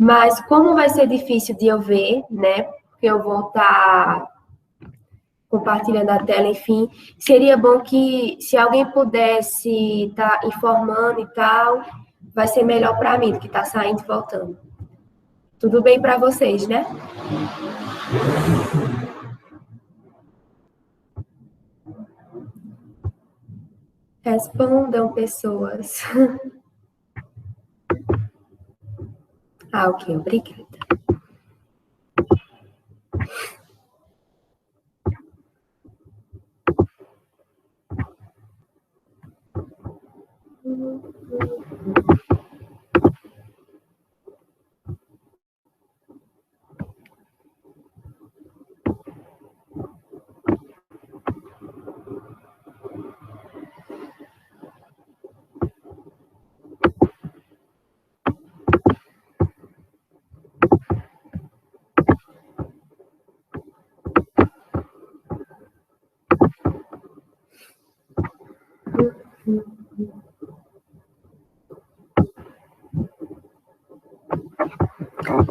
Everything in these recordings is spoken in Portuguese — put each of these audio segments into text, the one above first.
Mas como vai ser difícil de eu ver, né? Porque eu vou estar compartilhando a tela, enfim, seria bom que se alguém pudesse estar informando e tal, vai ser melhor para mim do que estar saindo e voltando. Tudo bem para vocês, né? Respondam, pessoas. Ah, ok, obrigada.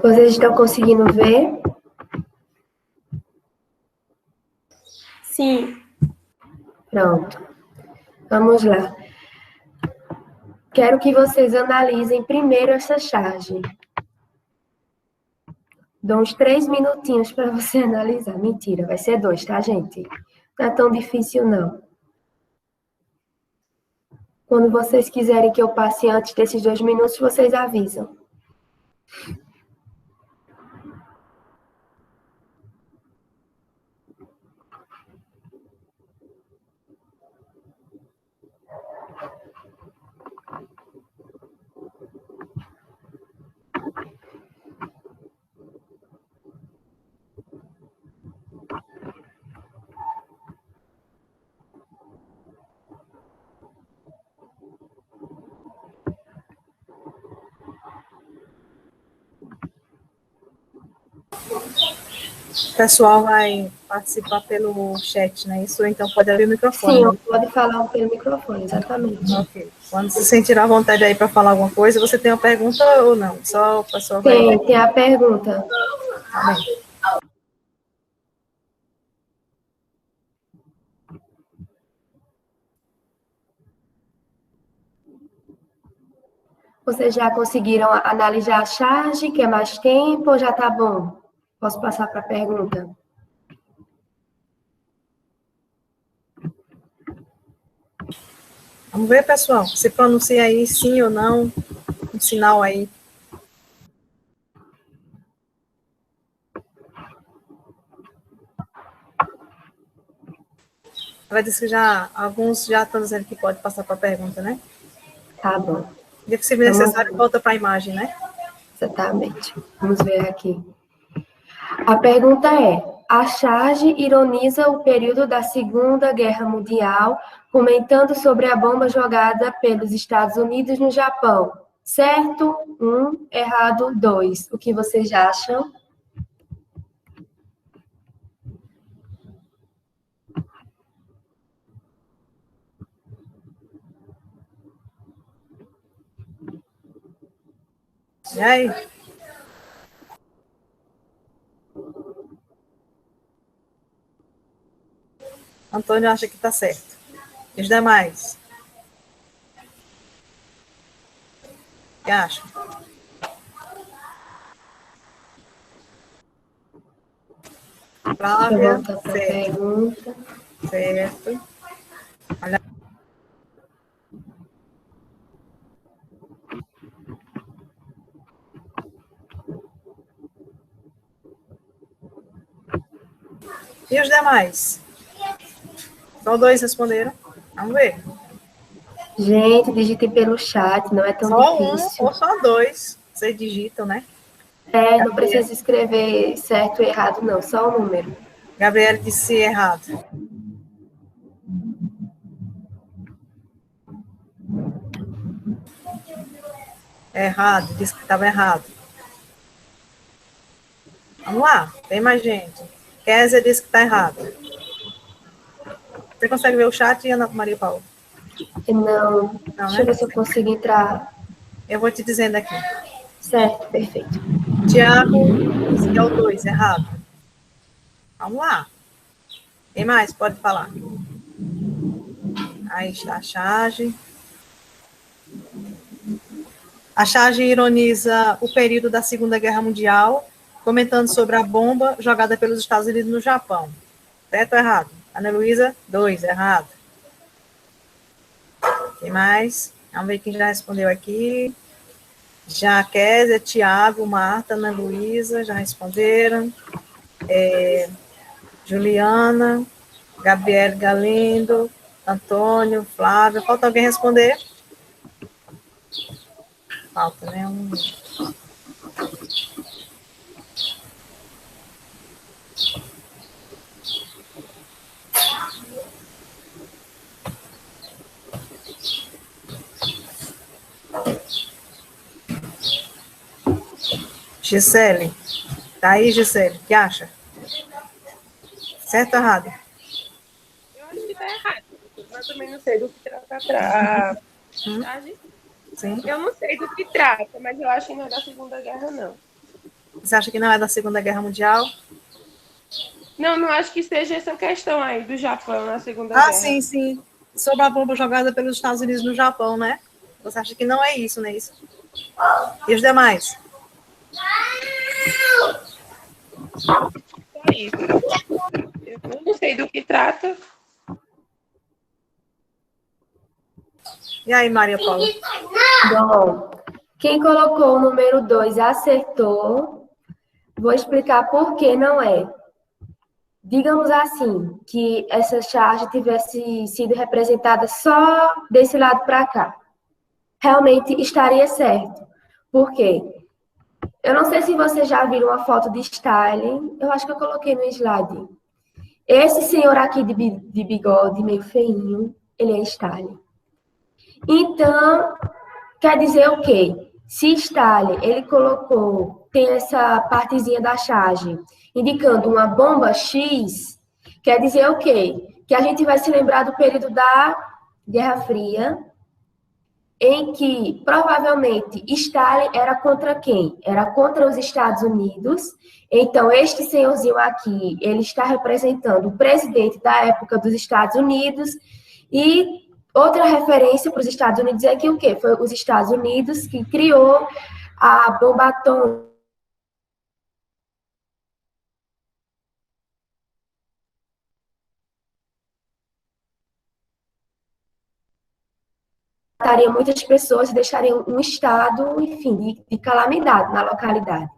Vocês estão conseguindo ver? Sim. Pronto. Vamos lá. Quero que vocês analisem primeiro essa charge. Dou uns 3 minutinhos para você analisar. Mentira, vai ser 2, tá, gente? Não é tão difícil, não. Quando vocês quiserem que eu passe antes desses 2 minutos, vocês avisam. O pessoal vai participar pelo chat, né? Isso, então pode abrir o microfone. Sim, pode falar pelo microfone, exatamente. Ok. Quando se sentir à vontade aí para falar alguma coisa, você tem uma pergunta ou não? Só o pessoal vai... Tem a pergunta. Tá bem. Vocês já conseguiram analisar a charge? Quer mais tempo ou já tá bom? Posso passar para a pergunta? Vamos ver, pessoal. Se pronuncia aí sim ou não. Um sinal aí. Ela disse que já, alguns já estão dizendo que pode passar para a pergunta, né? Tá bom. E se necessário, volta para a imagem, né? Exatamente. Vamos ver aqui. A pergunta é: a charge ironiza o período da Segunda Guerra Mundial, comentando sobre a bomba jogada pelos Estados Unidos no Japão. Certo? 1, errado 2. O que vocês acham? E aí? Antônio acha que está certo. E os demais? O que acham? Flávia, Deixa eu voltar para a pergunta. Certo. Olha. E os demais? Só 2 responderam. Vamos ver. Gente, digitem pelo chat, não é tão Só difícil. 1 ou só 2. Vocês digitam, né? É, não precisa escrever certo e errado, não, só o número. Gabriela disse errado. Errado, disse que estava errado. Vamos lá, tem mais gente. Kézia disse que está errado. Você consegue ver o chat, Ana Maria Paula? Não, deixa eu né? ver se eu consigo entrar. Eu vou te dizendo aqui. Certo, perfeito. Tiago, esse é o 2, errado. Vamos lá. Quem mais pode falar? Aí está a charge. A charge ironiza o período da Segunda Guerra Mundial, comentando sobre a bomba jogada pelos Estados Unidos no Japão. Certo ou errado? Ana Luísa, 2, errado. Quem mais? Vamos ver quem já respondeu aqui. Já Kézia, Tiago, Marta, Ana Luísa, já responderam. Juliana, Gabriel Galindo, Antônio, Flávia. Falta alguém responder? Falta, né? Gisele. Tá aí, Gisele? O que acha? Certo ou errado? Eu acho que tá errado. Mas também não sei do que trata charge. Sim. Eu não sei do que trata, mas eu acho que não é da Segunda Guerra, não. Você acha que não é da Segunda Guerra Mundial? Não, não acho que seja essa questão aí do Japão na Segunda Guerra. Ah, sim, sim. Sobre a bomba jogada pelos Estados Unidos no Japão, né? Você acha que não é isso, né? Isso? E os demais? Só isso. Eu não sei do que trata. E aí, Maria Paula? Bom, quem colocou o número 2 acertou. Vou explicar por que não é. Digamos assim, que essa charge tivesse sido representada só desse lado para cá. Realmente estaria certo. Por quê? Eu não sei se vocês já viram uma foto de Stalin. Eu acho que eu coloquei no slide. Esse senhor aqui de bigode, meio feinho, ele é Stalin. Então, quer dizer o quê? Se Stalin, ele colocou, tem essa partezinha da charge, indicando uma bomba X, quer dizer o quê? Que a gente vai se lembrar do período da Guerra Fria, em que provavelmente Stalin era contra quem? Era contra os Estados Unidos. Então, este senhorzinho aqui, ele está representando o presidente da época dos Estados Unidos. E outra referência para os Estados Unidos é que o quê? Foi os Estados Unidos que criou a bomba atômica. Mataria muitas pessoas e deixaria um estado, enfim, de calamidade na localidade.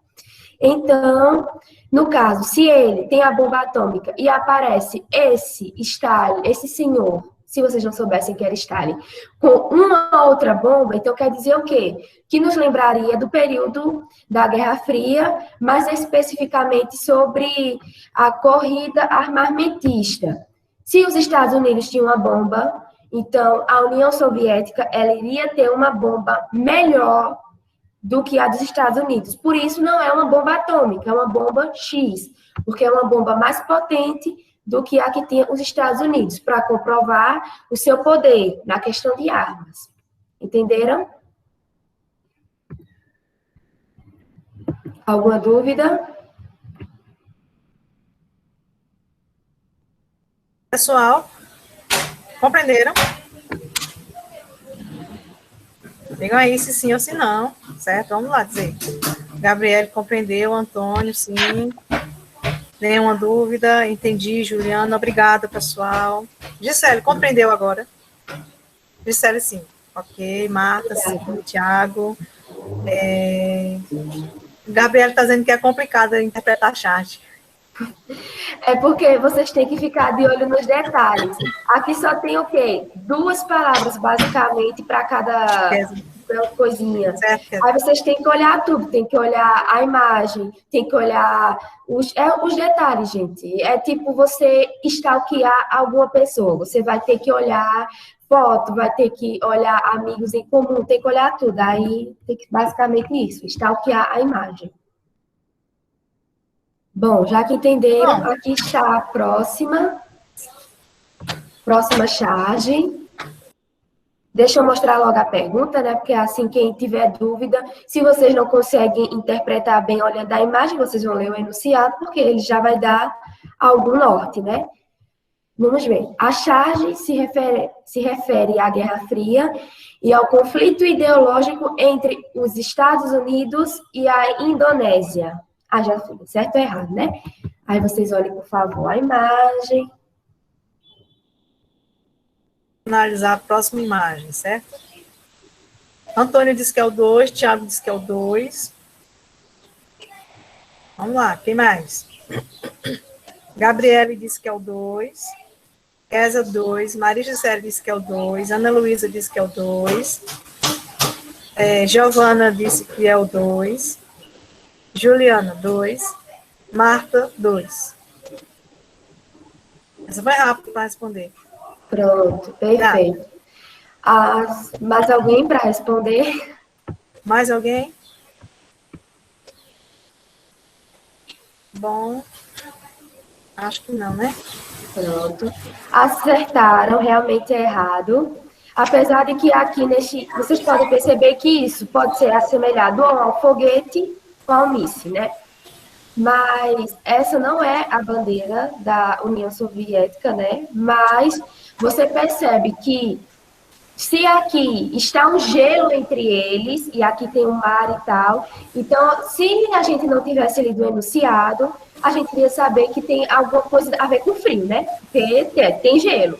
Então, no caso, se ele tem a bomba atômica e aparece esse Stalin, esse senhor, se vocês não soubessem que era Stalin, com uma outra bomba, então quer dizer o quê? Que nos lembraria do período da Guerra Fria, mas especificamente sobre a corrida armamentista. Se os Estados Unidos tinham uma bomba, então a União Soviética ela iria ter uma bomba melhor do que a dos Estados Unidos. Por isso, não é uma bomba atômica, é uma bomba X, porque é uma bomba mais potente do que a que tinha os Estados Unidos, para comprovar o seu poder na questão de armas. Entenderam? Alguma dúvida? Pessoal, compreenderam? Digam aí se sim ou se não, certo? Vamos lá dizer. Gabriel compreendeu, Antônio, sim. Nenhuma dúvida, entendi, Juliana, obrigada, pessoal. Gisele, compreendeu agora? Gisele, sim. Ok, Marta, sim, Tiago. Gabriel está dizendo que é complicado interpretar a chat. É porque vocês têm que ficar de olho nos detalhes. Aqui só tem o quê? 2 palavras, basicamente, para cada coisinha. Aí vocês têm que olhar tudo, tem que olhar a imagem, tem que olhar os detalhes, gente. É tipo você stalkear alguma pessoa. Você vai ter que olhar foto, vai ter que olhar amigos em comum, tem que olhar tudo. Aí tem que basicamente isso, stalkear a imagem. Bom, já que entenderam, aqui está a próxima charge. Deixa eu mostrar logo a pergunta, né? Porque assim, quem tiver dúvida, se vocês não conseguem interpretar bem olhando a imagem, vocês vão ler o enunciado, porque ele já vai dar algum norte, né? Vamos ver. A charge se refere à Guerra Fria e ao conflito ideológico entre os Estados Unidos e a Indonésia. Ah, já foi, certo ou errado, né? Aí vocês olhem, por favor, a imagem. Analisar a próxima imagem, certo? Antônio diz que é o 2, Tiago diz que é o 2. Vamos lá, quem mais? Gabriele diz que é o 2. Kézia, 2. Maria Gisele diz que é o 2. Ana Luísa diz que é o 2. Giovana disse que é o 2. Juliana, 2. Marta, 2. Essa vai rápido para responder. Pronto, perfeito. Mais alguém para responder? Mais alguém? Bom, acho que não, né? Pronto. Acertaram, realmente é errado. Apesar de que aqui vocês podem perceber que isso pode ser assemelhado ao foguete ou ao míssil, né? Mas essa não é a bandeira da União Soviética, né? Mas você percebe que se aqui está um gelo entre eles, e aqui tem um mar e tal, então, se a gente não tivesse lido o enunciado, a gente iria saber que tem alguma coisa a ver com frio, né? Porque tem gelo.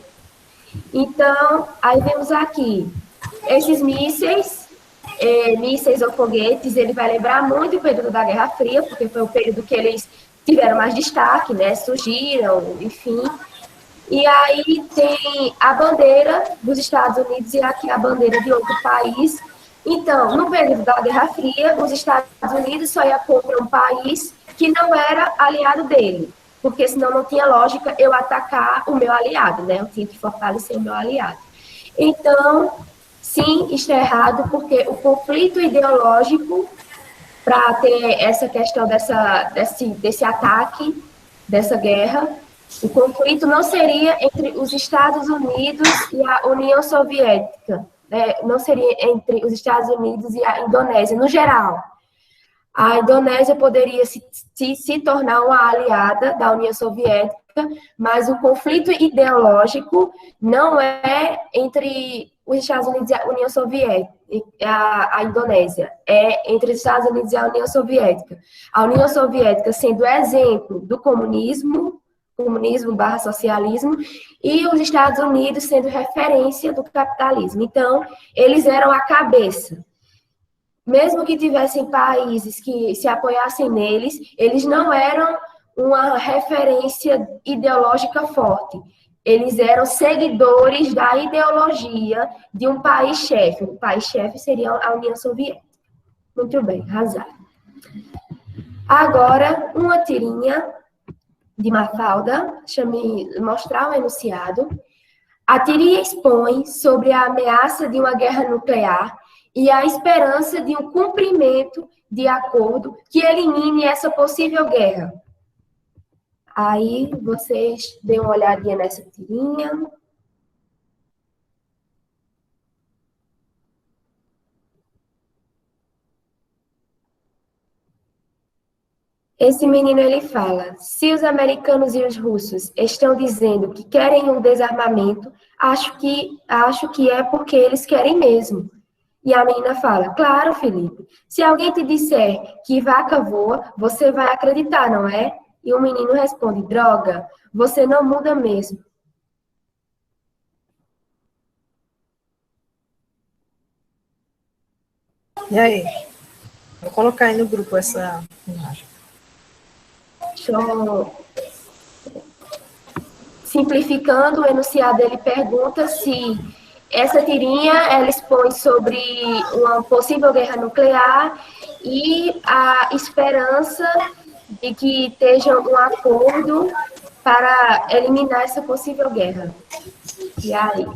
Então, aí vemos aqui, esses mísseis ou foguetes, ele vai lembrar muito o período da Guerra Fria, porque foi o período que eles tiveram mais destaque, né? Surgiram, enfim. E aí tem a bandeira dos Estados Unidos e aqui a bandeira de outro país. Então, no período da Guerra Fria, os Estados Unidos só ia contra um país que não era aliado dele, porque senão não tinha lógica eu atacar o meu aliado, né? Eu tinha que fortalecer o meu aliado. Então, sim, está errado, porque o conflito ideológico, para ter essa questão desse ataque, dessa guerra, o conflito não seria entre os Estados Unidos e a União Soviética, né? Não seria entre os Estados Unidos e a Indonésia, no geral. A Indonésia poderia se tornar uma aliada da União Soviética, mas o conflito ideológico não é entre os Estados Unidos e a União Soviética, a Indonésia, é entre os Estados Unidos e a União Soviética. A União Soviética sendo exemplo do comunismo / socialismo, e os Estados Unidos sendo referência do capitalismo. Então, eles eram a cabeça. Mesmo que tivessem países que se apoiassem neles, eles não eram uma referência ideológica forte. Eles eram seguidores da ideologia de um país-chefe. O país-chefe seria a União Soviética. Muito bem, arrasaram. Agora, uma tirinha de Mafalda, deixa-me mostrar o enunciado. A tirinha expõe sobre a ameaça de uma guerra nuclear e a esperança de um cumprimento de acordo que elimine essa possível guerra. Aí, vocês dêem uma olhadinha nessa tirinha. Esse menino, ele fala, se os americanos e os russos estão dizendo que querem um desarmamento, acho que é porque eles querem mesmo. E a menina fala, claro, Felipe, se alguém te disser que vaca voa, você vai acreditar, não é? E o menino responde, droga, você não muda mesmo. E aí? Vou colocar aí no grupo essa imagem. Simplificando, o enunciado ele pergunta se essa tirinha ela expõe sobre uma possível guerra nuclear e a esperança de que esteja um acordo para eliminar essa possível guerra. E aí?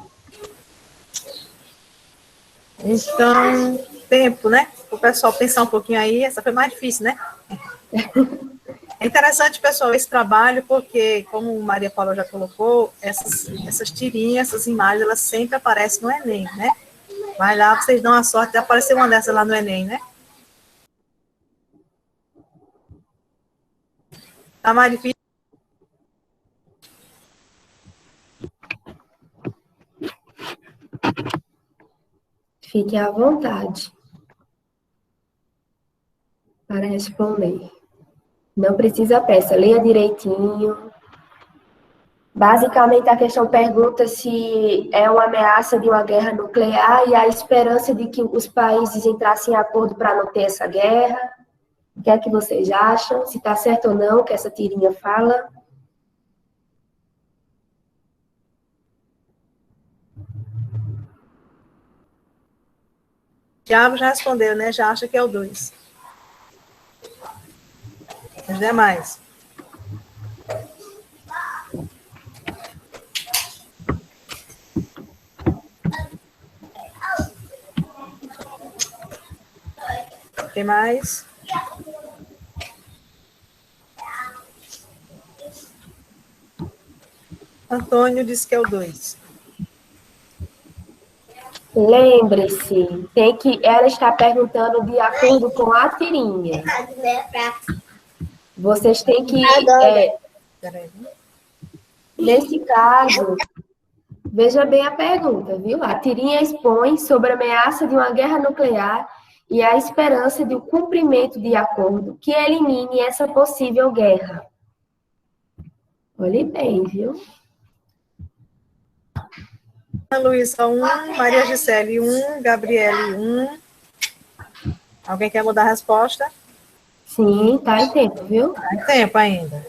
Então, tempo, né? O pessoal pensar um pouquinho aí, essa foi mais difícil, né? É interessante, pessoal, esse trabalho, porque, como Maria Paula já colocou, essas tirinhas, essas imagens, elas sempre aparecem no Enem, né? Vai lá, vocês dão a sorte de aparecer uma dessas lá no Enem, né? Tá mais difícil? Fique à vontade para responder. Não precisa pressa, leia direitinho. Basicamente, a questão pergunta se é uma ameaça de uma guerra nuclear e a esperança de que os países entrassem em acordo para não ter essa guerra. O que é que vocês acham? Se está certo ou não que essa tirinha fala? Tiago já respondeu, né? Já acha que é o 2. Os demais. Tem mais? Antônio disse que é o 2. Lembre-se, ela está perguntando de acordo com a tirinha. Vocês têm que, nesse caso, veja bem a pergunta, viu? A tirinha expõe sobre a ameaça de uma guerra nuclear e a esperança de um cumprimento de acordo que elimine essa possível guerra. Olhe bem, viu? Ana Luísa, 1. Maria Gisele, 1. Gabriele, 1. Alguém quer mudar a resposta? Sim, tá em tempo, viu? Tá em tempo ainda.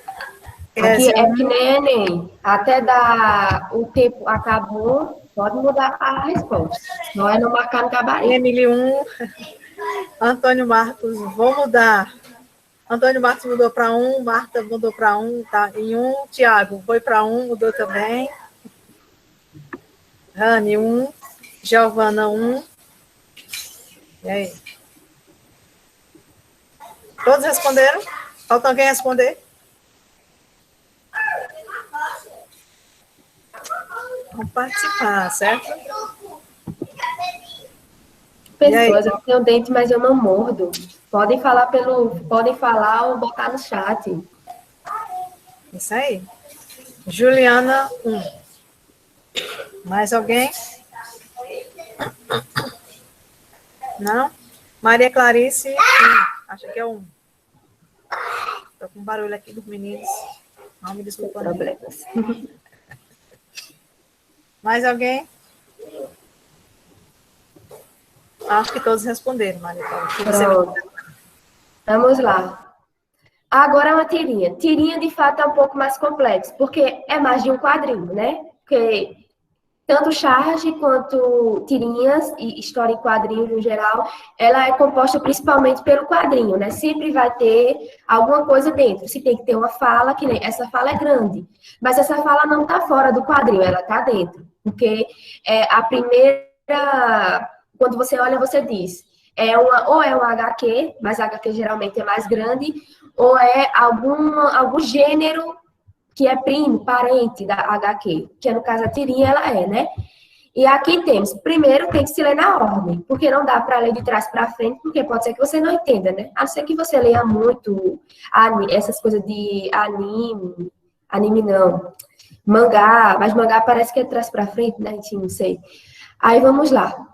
Aqui é que nem Enem. Até dar o tempo acabou, pode mudar a resposta. Não é não marcar no gabarito. Emily, 1. Antônio Marcos, vou mudar. Antônio Marcos mudou para 1. Marta mudou para 1. Tá em 1. Tiago foi para 1, mudou também. Rani, 1. Giovana, 1. E aí? Todos responderam? Falta alguém responder? Vamos participar, certo? Pessoas, eu tenho dente, mas eu não mordo. Podem falar ou botar no chat. Isso aí. Juliana, 1. Mais alguém? Não? Maria Clarice, 1. Acho que é 1. Estou com barulho aqui dos meninos. Não me desculpa. Problemas. Mais alguém? Acho que todos responderam, Maria Clarice. Vamos lá. Agora é uma tirinha. Tirinha, de fato, é um pouco mais complexo, porque é mais de um quadrinho, né? Porque tanto charge quanto tirinhas e história em quadrinhos no geral, ela é composta principalmente pelo quadrinho, né? Sempre vai ter alguma coisa dentro. Se tem que ter uma fala, que nem essa fala é grande, mas essa fala não está fora do quadrinho, ela está dentro. Porque a primeira, quando você olha, você diz, ou é um HQ, mas a HQ geralmente é mais grande, ou é algum gênero que é primo, parente da HQ, que no caso a tirinha ela é, né? E aqui temos, primeiro tem que se ler na ordem, porque não dá para ler de trás para frente, porque pode ser que você não entenda, né? A não ser que você leia muito essas coisas de anime não, mangá, mas mangá parece que é de trás para frente, né? Enfim, não sei. Aí vamos lá.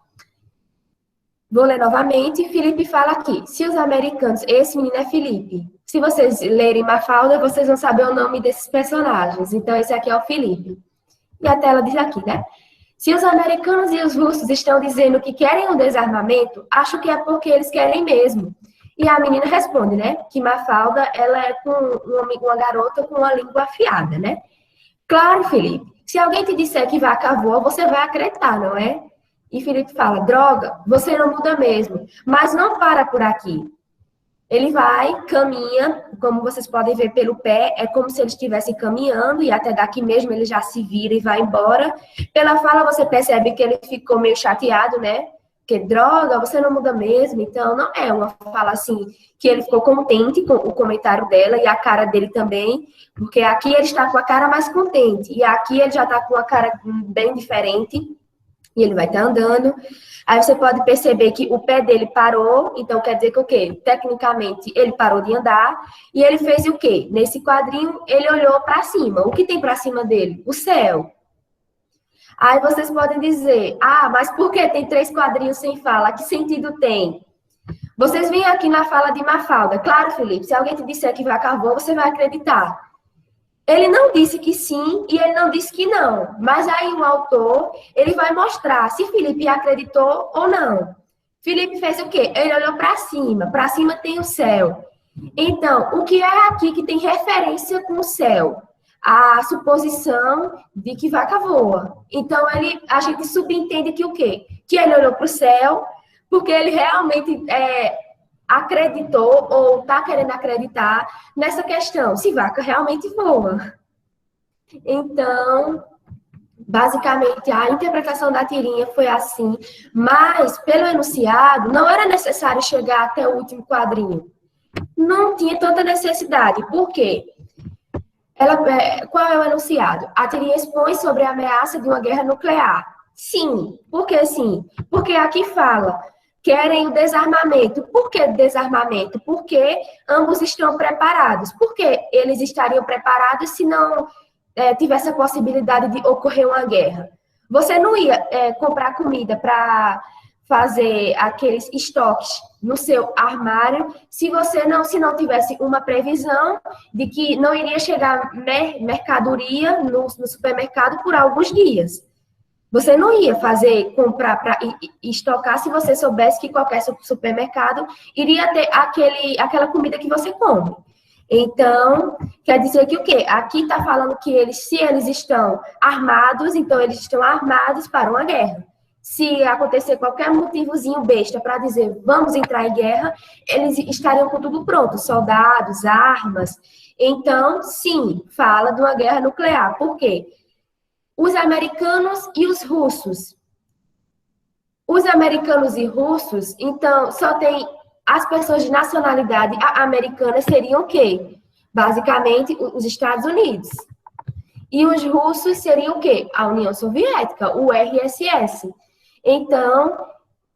Vou ler novamente. Felipe fala aqui. Se os americanos... Esse menino é Felipe. Se vocês lerem Mafalda, vocês vão saber o nome desses personagens. Então, esse aqui é o Felipe. E a tela diz aqui, né? Se os americanos e os russos estão dizendo que querem um desarmamento, acho que é porque eles querem mesmo. E a menina responde, né? Que Mafalda, ela é uma garota com uma língua afiada, né? Claro, Felipe. Se alguém te disser que vaca voa, você vai acreditar, não é? E Felipe fala, droga, você não muda mesmo. Mas não para por aqui. Ele vai, caminha, como vocês podem ver pelo pé, é como se ele estivesse caminhando, e até daqui mesmo ele já se vira e vai embora. Pela fala você percebe que ele ficou meio chateado, né? Que droga, você não muda mesmo. Então, não é uma fala assim, que ele ficou contente com o comentário dela e a cara dele também, porque aqui ele está com a cara mais contente, e aqui ele já está com a cara bem diferente. E ele vai estar andando. Aí você pode perceber que o pé dele parou, então quer dizer que o quê? Tecnicamente, ele parou de andar. E ele fez o quê? Nesse quadrinho, ele olhou para cima. O que tem para cima dele? O céu. Aí vocês podem dizer, mas por que tem 3 quadrinhos sem fala? Que sentido tem? Vocês vêm aqui na fala de Mafalda. Claro, Felipe, se alguém te disser que vaca voa, você vai acreditar. Ele não disse que sim e ele não disse que não. Mas aí o autor, ele vai mostrar se Felipe acreditou ou não. Felipe fez o quê? Ele olhou para cima tem o céu. Então, o que é aqui que tem referência com o céu? A suposição de que vaca voa. Então, a gente subentende que o quê? Que ele olhou para o céu, porque ele realmente acreditou ou está querendo acreditar nessa questão, se vaca realmente voa. Então, basicamente, a interpretação da tirinha foi assim, mas, pelo enunciado, não era necessário chegar até o último quadrinho. Não tinha tanta necessidade. Por quê? Qual é o enunciado? A tirinha expõe sobre a ameaça de uma guerra nuclear. Sim. Por que sim? Porque aqui fala, querem o desarmamento. Por que desarmamento? Porque ambos estão preparados. Por que eles estariam preparados se não tivesse a possibilidade de ocorrer uma guerra? Você não ia comprar comida para fazer aqueles estoques no seu armário se não tivesse uma previsão de que não iria chegar mercadoria no supermercado por alguns dias. Você não ia comprar para estocar se você soubesse que qualquer supermercado iria ter aquela comida que você come. Então, quer dizer que o quê? Aqui está falando que se eles estão armados, então eles estão armados para uma guerra. Se acontecer qualquer motivozinho besta para dizer vamos entrar em guerra, eles estariam com tudo pronto, soldados, armas. Então, sim, fala de uma guerra nuclear. Por quê? Os americanos e os russos. Os americanos e russos, então, só tem as pessoas de nacionalidade americana seriam o quê? Basicamente, os Estados Unidos. E os russos seriam o quê? A União Soviética, o URSS. Então,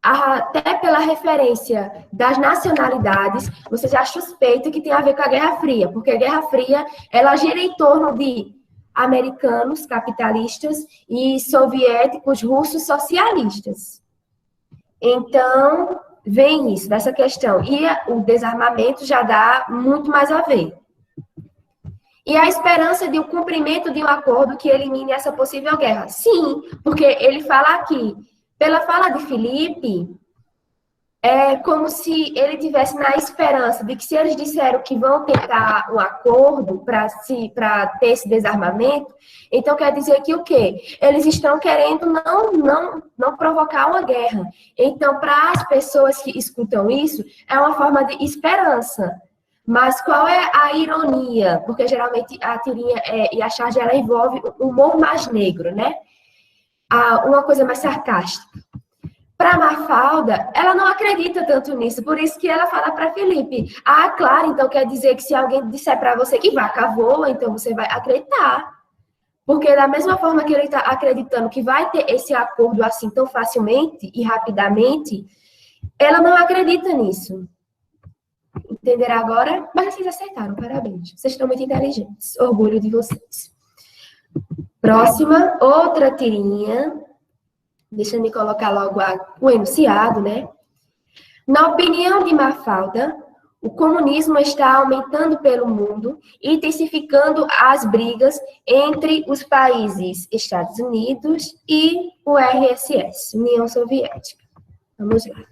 até pela referência das nacionalidades, você já suspeita que tem a ver com a Guerra Fria, porque a Guerra Fria, ela gira em torno de americanos capitalistas e soviéticos russos socialistas. Então, vem isso, dessa questão. E o desarmamento já dá muito mais a ver. E a esperança de um cumprimento de um acordo que elimine essa possível guerra. Sim, porque ele fala aqui, pela fala de Felipe, é como se ele tivesse na esperança de que se eles disseram que vão tentar um acordo para ter esse desarmamento, então quer dizer que o quê? Eles estão querendo não provocar uma guerra. Então, para as pessoas que escutam isso, é uma forma de esperança. Mas qual é a ironia? Porque geralmente a tirinha e a charge ela envolve o humor mais negro, né? Uma coisa mais sarcástica. Para Mafalda, ela não acredita tanto nisso, por isso que ela fala para Felipe, claro, então quer dizer que se alguém disser para você que vaca voa, então você vai acreditar. Porque da mesma forma que ele está acreditando que vai ter esse acordo assim tão facilmente e rapidamente, ela não acredita nisso. Entenderam agora? Mas vocês acertaram, parabéns. Vocês estão muito inteligentes, orgulho de vocês. Próxima, outra tirinha. Deixa eu me colocar logo o enunciado, né? Na opinião de Mafalda, o comunismo está aumentando pelo mundo, intensificando as brigas entre os países Estados Unidos e o URSS, União Soviética. Vamos lá.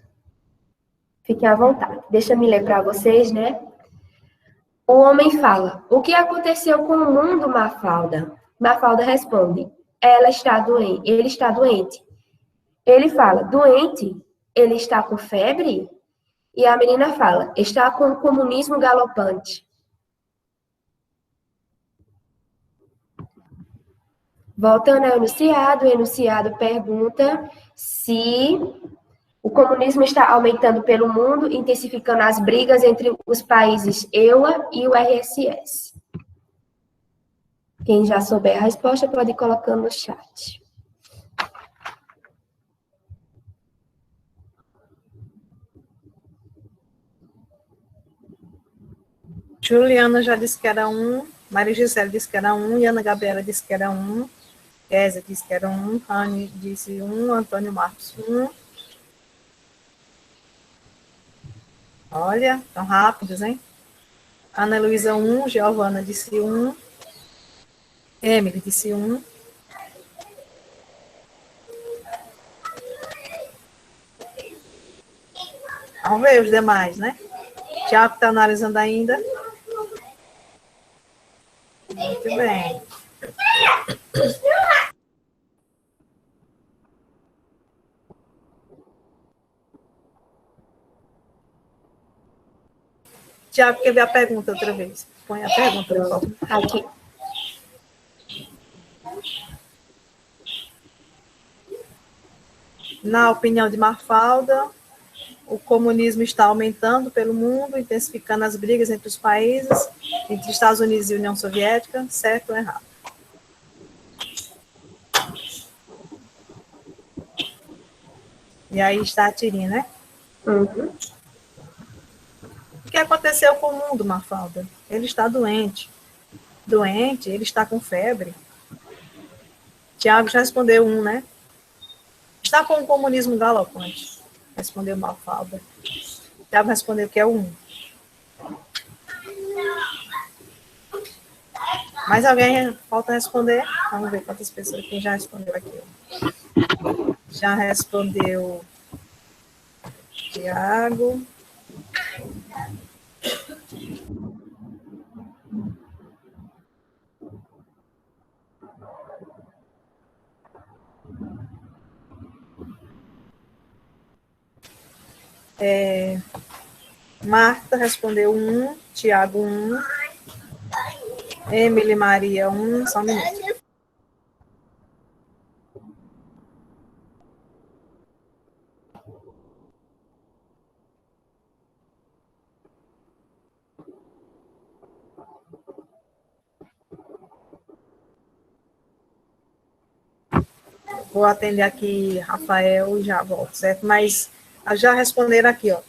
Fiquem à vontade. Deixa eu me ler para vocês, né? O homem fala, o que aconteceu com o mundo, Mafalda? Mafalda responde, ele está doente. Ele fala, doente? Ele está com febre? E a menina fala, está com o comunismo galopante. Voltando ao enunciado, o enunciado pergunta se o comunismo está aumentando pelo mundo, intensificando as brigas entre os países EUA e o URSS. Quem já souber a resposta pode ir colocando no chat. Juliana já disse que era 1, Maria Gisele disse que era 1, e Ana Gabriela disse que era 1, Kézia disse que era 1, Rani disse 1, Antônio Marcos 1. Olha, tão rápidos, hein? Ana Luísa 1, Giovana disse 1, Emily disse 1. Vamos ver os demais, né? Tiago está analisando ainda. Muito bem. Tiago, quer ver a pergunta outra vez? Põe a pergunta, por favor. Aqui. Na opinião de Mafalda, o comunismo está aumentando pelo mundo, intensificando as brigas entre os países, entre Estados Unidos e União Soviética, certo ou errado? E aí está a tirinha, né? Uhum. O que aconteceu com o mundo, Mafalda? Ele está doente. Doente, ele está com febre. Tiago já respondeu 1, né? Está com o comunismo galopante. Respondeu Mafalda. Tiago respondeu que é 1. Mais alguém falta responder? Vamos ver quantas pessoas. Quem já respondeu aqui? Já respondeu Tiago. Marta respondeu 1, Tiago 1, Emily Maria 1, só um minuto. Vou atender aqui Rafael e já volto, certo? Mas já responderam aqui, ó.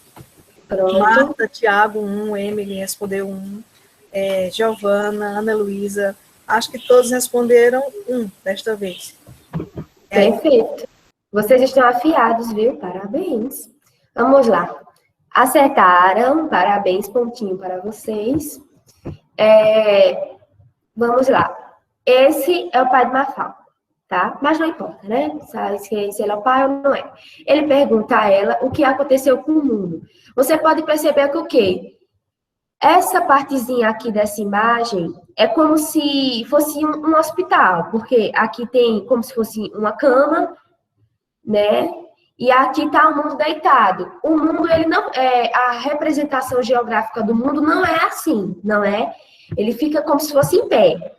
Pronto. Marta, Tiago 1, Emily respondeu 1, Giovana, Ana Luísa, acho que todos responderam 1 desta vez. Perfeito. Vocês estão afiados, viu? Parabéns. Vamos lá. Acertaram. Parabéns, pontinho para vocês. Vamos lá. Esse é o pai de Mafalda, tá? Mas não importa, né? Se ele é o pai ou não é. Ele pergunta a ela o que aconteceu com o mundo. Você pode perceber que o quê? Essa partezinha aqui dessa imagem é como se fosse um hospital, porque aqui tem como se fosse uma cama, né? E aqui está o mundo deitado. O mundo, ele não a representação geográfica do mundo não é assim, não é? Ele fica como se fosse em pé.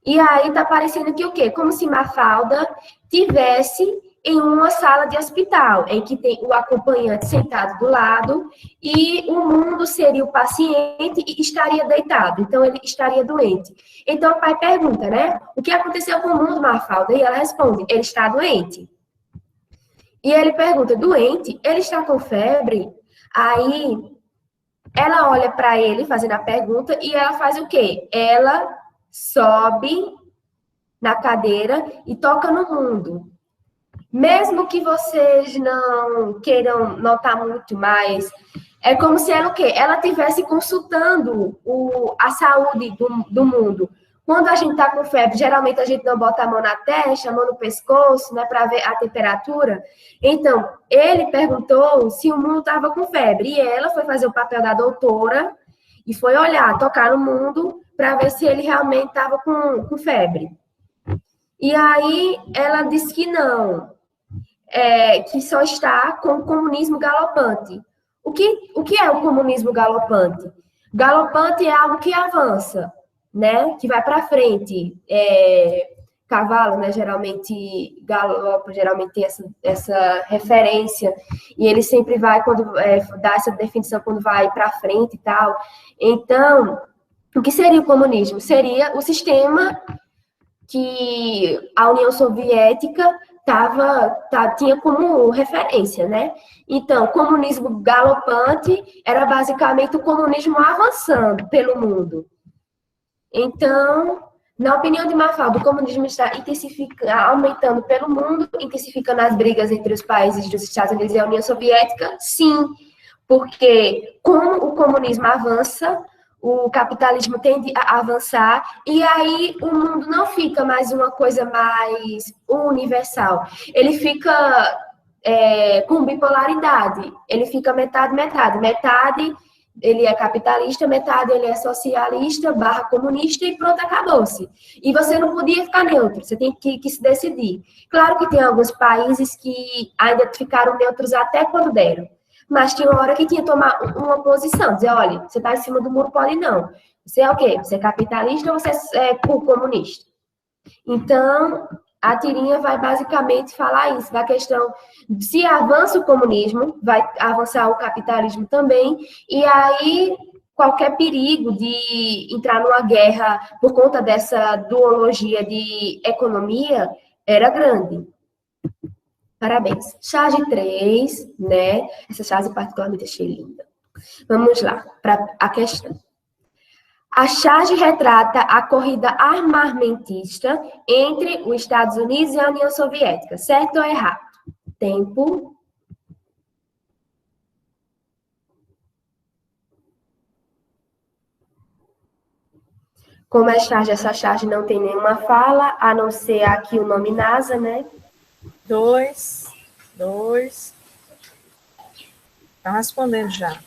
E aí tá parecendo que o quê? Como se Mafalda tivesse em uma sala de hospital, em que tem o acompanhante sentado do lado e o mundo seria o paciente e estaria deitado, então ele estaria doente. Então o pai pergunta, né? O que aconteceu com o mundo, Mafalda? E ela responde, ele está doente. E ele pergunta, doente? Ele está com febre? Aí ela olha para ele fazendo a pergunta e ela faz o quê? Ela sobe na cadeira e toca no mundo. Mesmo que vocês não queiram notar muito mais, é como se ela o quê? Ela estivesse consultando a saúde do mundo. Quando a gente está com febre, geralmente a gente não bota a mão na testa, a mão no pescoço, né, para ver a temperatura. Então, ele perguntou se o mundo estava com febre. E ela foi fazer o papel da doutora e foi olhar, tocar no mundo, para ver se ele realmente estava com febre. E aí ela disse que não. Que só está com o comunismo galopante. O que é o comunismo galopante? Galopante é algo que avança, né? Que vai para frente. Cavalo, né? Geralmente galopa, geralmente tem essa referência. E ele sempre vai, quando dá essa definição, quando vai para frente e tal. Então, o que seria o comunismo? Seria o sistema que a União Soviética tinha como referência, né? Então, o comunismo galopante era basicamente o comunismo avançando pelo mundo. Então, na opinião de Mafalda, o comunismo está aumentando pelo mundo, intensificando as brigas entre os países dos Estados Unidos e a União Soviética? Sim, porque como o comunismo avança, o capitalismo tende a avançar, e aí o mundo não fica mais uma coisa mais universal. Ele fica com bipolaridade, ele fica metade, metade. Metade ele é capitalista, metade ele é socialista, /comunista, e pronto, acabou-se. E você não podia ficar neutro, você tem que se decidir. Claro que tem alguns países que ainda ficaram neutros até quando deram. Mas tinha uma hora que tinha que tomar uma posição, dizer, olha, você está em cima do muro, pode não. Você é o quê? Você é capitalista ou você é comunista? Então, a tirinha vai basicamente falar isso, da questão de se avança o comunismo, vai avançar o capitalismo também, e aí qualquer perigo de entrar numa guerra por conta dessa duologia de economia era grande. Parabéns. Charge 3, né? Essa charge particularmente achei linda. Vamos lá, para a questão. A charge retrata a corrida armamentista entre os Estados Unidos e a União Soviética. Certo ou errado? Tempo. Como é charge, essa charge não tem nenhuma fala, a não ser aqui o nome NASA, né? 2. Estão respondendo já.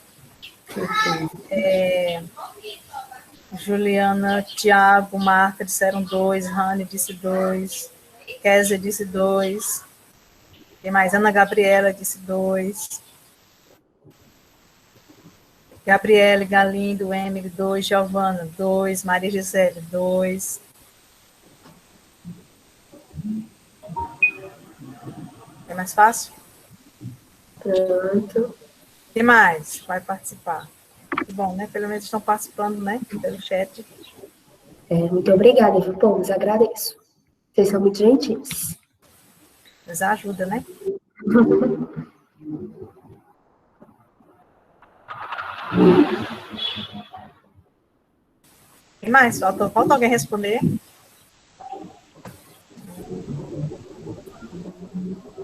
Juliana, Tiago, Marta disseram 2, Rani disse 2, Kézia disse 2, tem mais, Ana Gabriela disse 2, Gabriele, Galindo, Emily 2, Giovana 2, Maria Gisele 2. É mais fácil? Pronto. Quem mais vai participar? Que bom, né? Pelo menos estão participando, né? Pelo chat. Muito obrigada, viu, povos? Agradeço. Vocês são muito gentis. Nos ajuda, né? Quem mais? Falta alguém responder?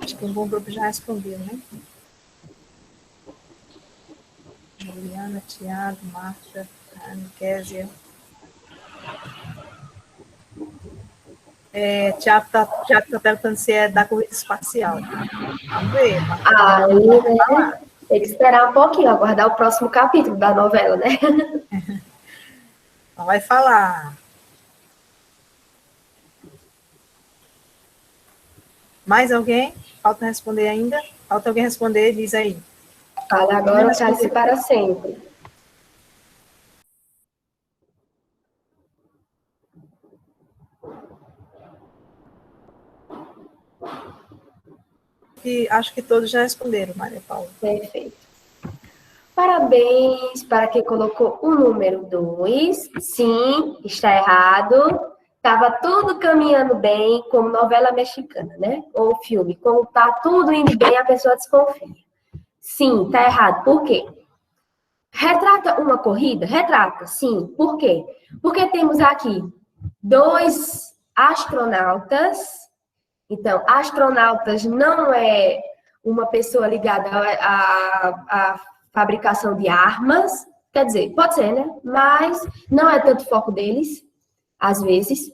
Acho que um bom grupo já respondeu, né? Juliana, Tiago, Marta, Ana, Kézia. Tiago tá perguntando se é da corrida espacial. Vamos ver. Aí, né? Tem que esperar um pouquinho, aguardar o próximo capítulo da novela, né? Não vai falar. Mais alguém? Falta responder ainda? Falta alguém responder? Diz aí. Fala agora, cale-se para sempre. Acho que todos já responderam, Maria Paula. Perfeito. Parabéns para quem colocou o número 2. Sim, está errado. Estava tudo caminhando bem, como novela mexicana, né? Ou filme. Como está tudo indo bem, a pessoa desconfia. Sim, está errado. Por quê? Retrata uma corrida? Retrata, sim. Por quê? Porque temos aqui 2 astronautas. Então, astronautas não é uma pessoa ligada à fabricação de armas. Quer dizer, pode ser, né? Mas não é tanto foco deles, às vezes.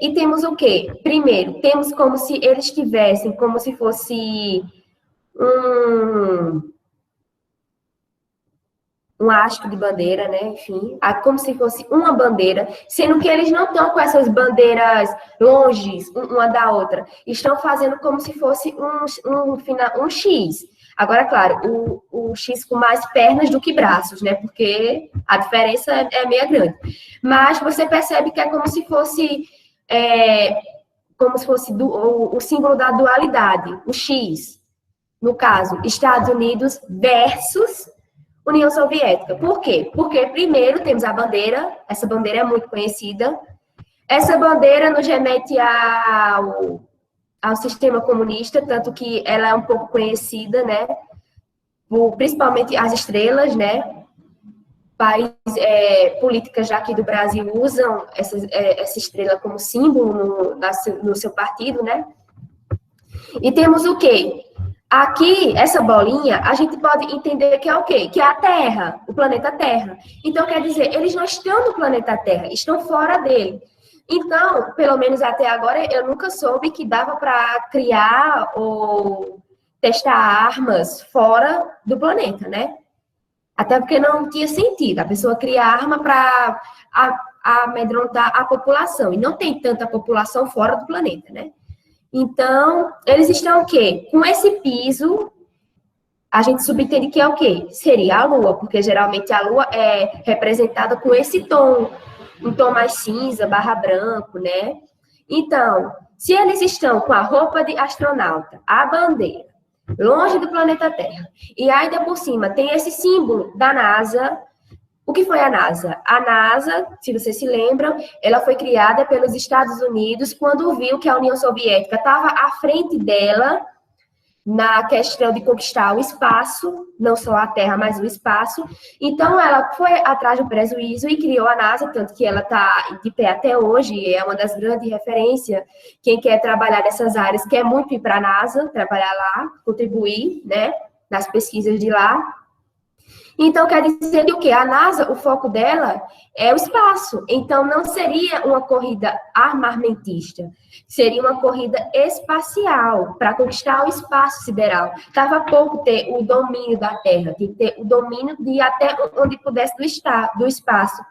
E temos o quê? Primeiro, temos como se eles tivessem, como se fosse um haste de bandeira, né? Enfim, como se fosse uma bandeira, sendo que eles não estão com essas bandeiras longe uma da outra, estão fazendo como se fosse um X. Agora, claro, o X com mais pernas do que braços, né? Porque a diferença é meio grande. Mas você percebe que é como se fosse o símbolo da dualidade, o X. No caso, Estados Unidos versus União Soviética. Por quê? Porque, primeiro, temos a bandeira. Essa bandeira é muito conhecida. Essa bandeira nos remete ao sistema comunista, tanto que ela é um pouco conhecida, né, principalmente as estrelas, né, políticas já aqui do Brasil usam essa estrela como símbolo no seu partido, né? E temos o quê? Aqui, essa bolinha, a gente pode entender que é o quê? Que é a Terra, o planeta Terra. Então, quer dizer, eles não estão no planeta Terra, estão fora dele. Então, pelo menos até agora, eu nunca soube que dava para criar ou testar armas fora do planeta, né? Até porque não tinha sentido. A pessoa cria arma para amedrontar a população. E não tem tanta população fora do planeta, né? Então, eles estão o quê? Com esse piso, a gente subentende que é o quê? Seria a Lua, porque geralmente a Lua é representada com esse tom, um tom mais cinza, barra branco, né? Então, se eles estão com a roupa de astronauta, a bandeira, longe do planeta Terra, e ainda por cima tem esse símbolo da NASA. O que foi a NASA? A NASA, se vocês se lembram, ela foi criada pelos Estados Unidos quando viu que a União Soviética estava à frente dela na questão de conquistar o espaço, não só a Terra, mas o espaço. Então, ela foi atrás do prejuízo e criou a NASA, tanto que ela está de pé até hoje, é uma das grandes referências. Quem quer trabalhar nessas áreas quer muito ir para a NASA, trabalhar lá, contribuir, né, nas pesquisas de lá. Então, quer dizer que o quê? A NASA, o foco dela é o espaço. Então, não seria uma corrida armamentista. Seria uma corrida espacial, para conquistar o espaço sideral. Estava pouco ter o domínio da Terra, tem que ter o domínio de ir até onde pudesse do espaço.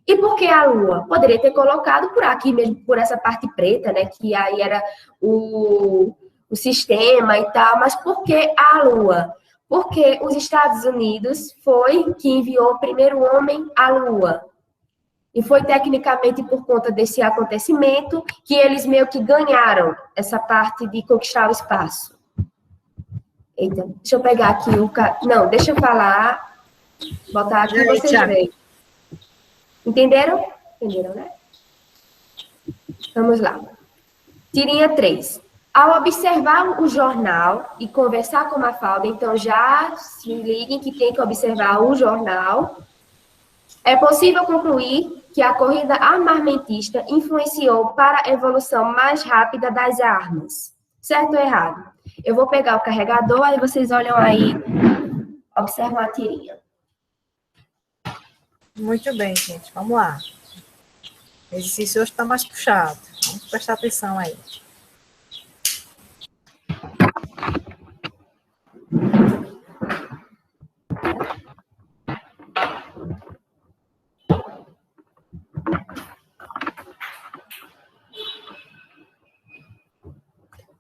E por que a Lua? Poderia ter colocado por aqui mesmo, por essa parte preta, né? Que aí era o sistema e tal. Mas por que a Lua? Porque os Estados Unidos foi que enviou o primeiro homem à Lua. E foi tecnicamente por conta desse acontecimento que eles meio que ganharam essa parte de conquistar o espaço. Eita, deixa eu pegar aqui o... Não, deixa eu falar. Botar aqui e vocês veem. Entenderam? Entenderam, né? Vamos lá. Tirinha 3. Ao observar o jornal e conversar com Mafalda, então já se liguem que tem que observar o jornal, é possível concluir que a corrida armamentista influenciou para a evolução mais rápida das armas. Certo ou errado? Eu vou pegar o carregador, aí vocês olham aí, observam a tirinha. Muito bem, gente. Vamos lá. O exercício hoje está mais puxado. Vamos prestar atenção aí.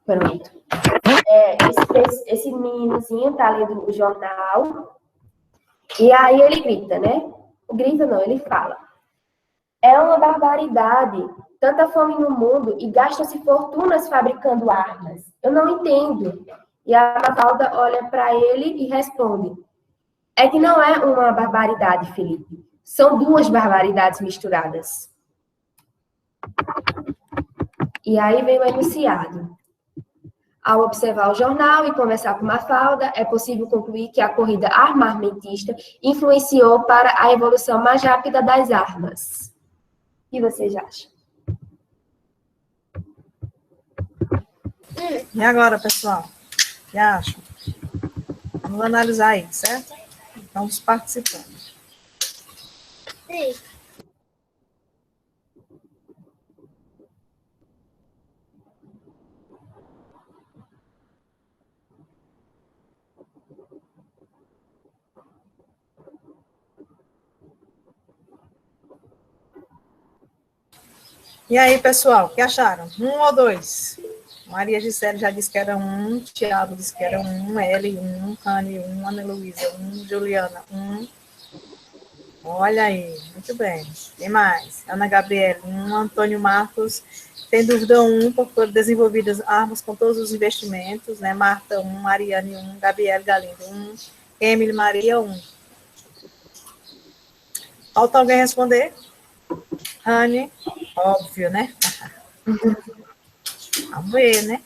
Pronto. Esse meninozinho tá lendo o jornal e aí ele grita, né? Grita não, ele fala. É uma barbaridade, tanta fome no mundo e gasta-se fortunas fabricando armas. Eu não entendo. E a Mafalda olha para ele e responde. É que não é uma barbaridade, Felipe. São duas barbaridades misturadas. E aí vem o enunciado. Ao observar o jornal e conversar com Mafalda, é possível concluir que a corrida armamentista influenciou para a evolução mais rápida das armas. O que vocês acham? E agora, pessoal? O que acham? Vamos analisar aí, certo? Vamos participando. Sim. E aí, pessoal, o que acharam? 1 ou 2? Maria Gisele já disse que era 1, Tiago disse que era 1, Eli 1, Rani 1, Ana Luísa 1, Juliana 1. Olha aí, muito bem. Tem mais? Ana Gabriela 1, Antônio Marcos, tem dúvida 1, porque foram desenvolvidas armas com todos os investimentos, né? Marta 1, Mariane 1, Gabriela Galindo 1, Emily Maria 1. Falta alguém responder? Rani, óbvio, né? Vamos ver, né?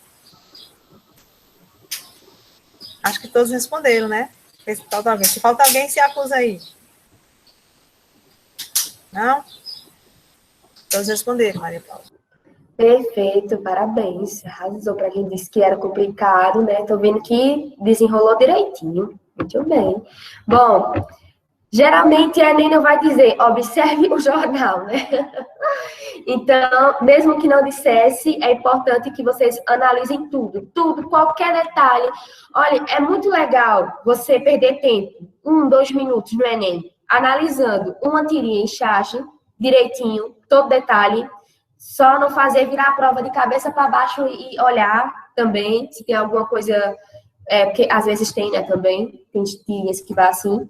Acho que todos responderam, né? Se falta alguém, se acusa aí. Não? Todos responderam, Maria Paula. Perfeito, parabéns. Arrasou para quem disse que era complicado, né? Tô vendo que desenrolou direitinho. Muito bem. Bom, geralmente a Enem não vai dizer, observe o jornal, né? Então, mesmo que não dissesse, é importante que vocês analisem tudo, qualquer detalhe. Olha, é muito legal você perder tempo, 2 minutos no Enem, analisando uma tirinha em charge, direitinho, todo detalhe, só não fazer virar a prova de cabeça para baixo e olhar também, se tem alguma coisa, porque às vezes tem, né, também, tem tirinhas que vai assim.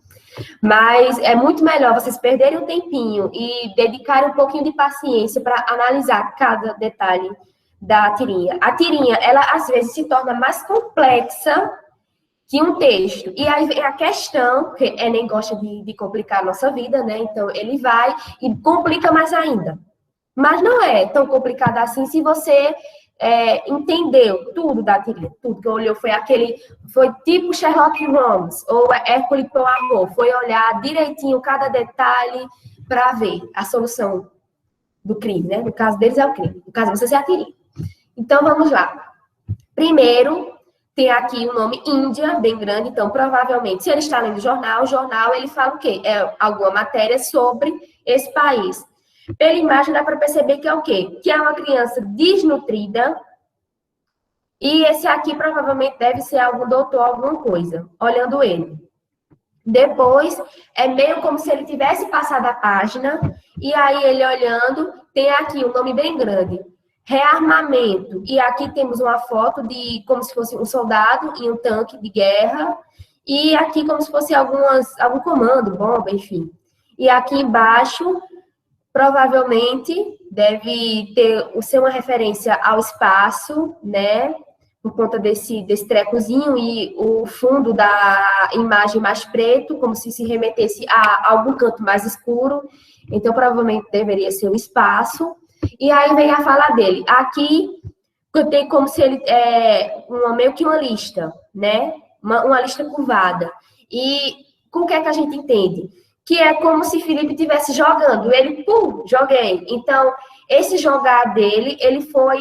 Mas é muito melhor vocês perderem um tempinho e dedicarem um pouquinho de paciência para analisar cada detalhe da tirinha. A tirinha, ela às vezes se torna mais complexa que um texto. E aí vem a questão, porque Enem gosta de complicar a nossa vida, né? Então ele vai e complica mais ainda. Mas não é tão complicado assim se você entendeu tudo da tirinha. Tudo que olhou foi tipo Sherlock Holmes, ou Hercule Poirot, foi olhar direitinho cada detalhe para ver a solução do crime, né? No caso deles é o crime, no caso de vocês é a tirinha. Então, vamos lá. Primeiro, tem aqui o nome Índia, bem grande, então, provavelmente, se ele está lendo o jornal, ele fala o quê? É alguma matéria sobre esse país. Pela imagem dá para perceber que é o quê? Que é uma criança desnutrida e esse aqui provavelmente deve ser algum doutor, alguma coisa, olhando ele. Depois, é meio como se ele tivesse passado a página e aí ele olhando, tem aqui um nome bem grande, rearmamento. E aqui temos uma foto de como se fosse um soldado em um tanque de guerra e aqui como se fosse algum comando, bomba, enfim. E aqui embaixo provavelmente deve ser uma referência ao espaço, né? Por conta desse trecozinho e o fundo da imagem mais preto, como se remetesse a algum canto mais escuro. Então, provavelmente deveria ser o espaço. E aí vem a fala dele. Aqui tem como se ele meio que uma lista, né? Uma lista curvada. E com o que é que a gente entende? Que é como se Felipe estivesse jogando. Ele, joguei. Então, esse jogar dele, ele foi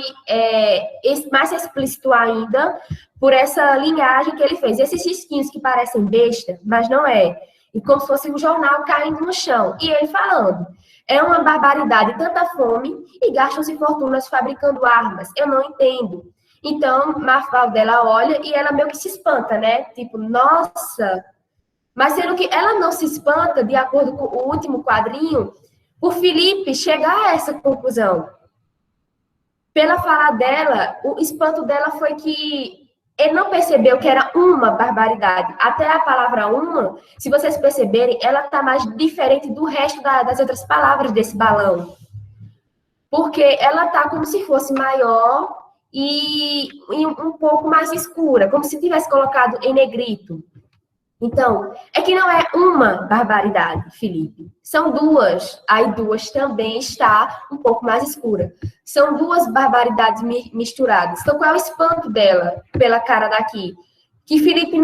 mais explícito ainda por essa linhagem que ele fez. Esses risquinhos que parecem besta, mas não é. E como se fosse um jornal caindo no chão. E ele falando, é uma barbaridade, tanta fome, e gastam-se fortunas fabricando armas. Eu não entendo. Então, Mafaldela olha e ela meio que se espanta, né? Tipo, nossa... Mas sendo que ela não se espanta, de acordo com o último quadrinho, por Felipe chegar a essa conclusão. Pela fala dela, o espanto dela foi que ele não percebeu que era uma barbaridade. Até a palavra uma, se vocês perceberem, ela está mais diferente do resto das outras palavras desse balão. Porque ela está como se fosse maior e um pouco mais escura, como se tivesse colocado em negrito. Então, é que não é uma barbaridade, Felipe. São duas. Aí duas também está um pouco mais escura. São duas barbaridades misturadas. Então, qual é o espanto dela pela cara daqui? Que Felipe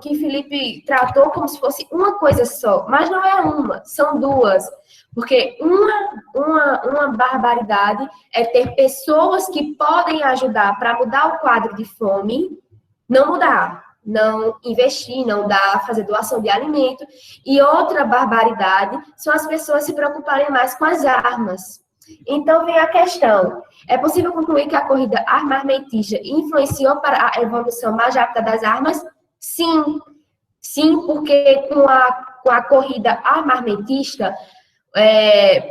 que Felipe tratou como se fosse uma coisa só, mas não é uma, são duas. Porque uma barbaridade é ter pessoas que podem ajudar para mudar o quadro de fome, não mudar. Não investir, não fazer doação de alimento. E outra barbaridade são as pessoas se preocuparem mais com as armas. Então, vem a questão. É possível concluir que a corrida armamentista influenciou para a evolução mais rápida das armas? Sim. Sim, porque com a corrida armamentista,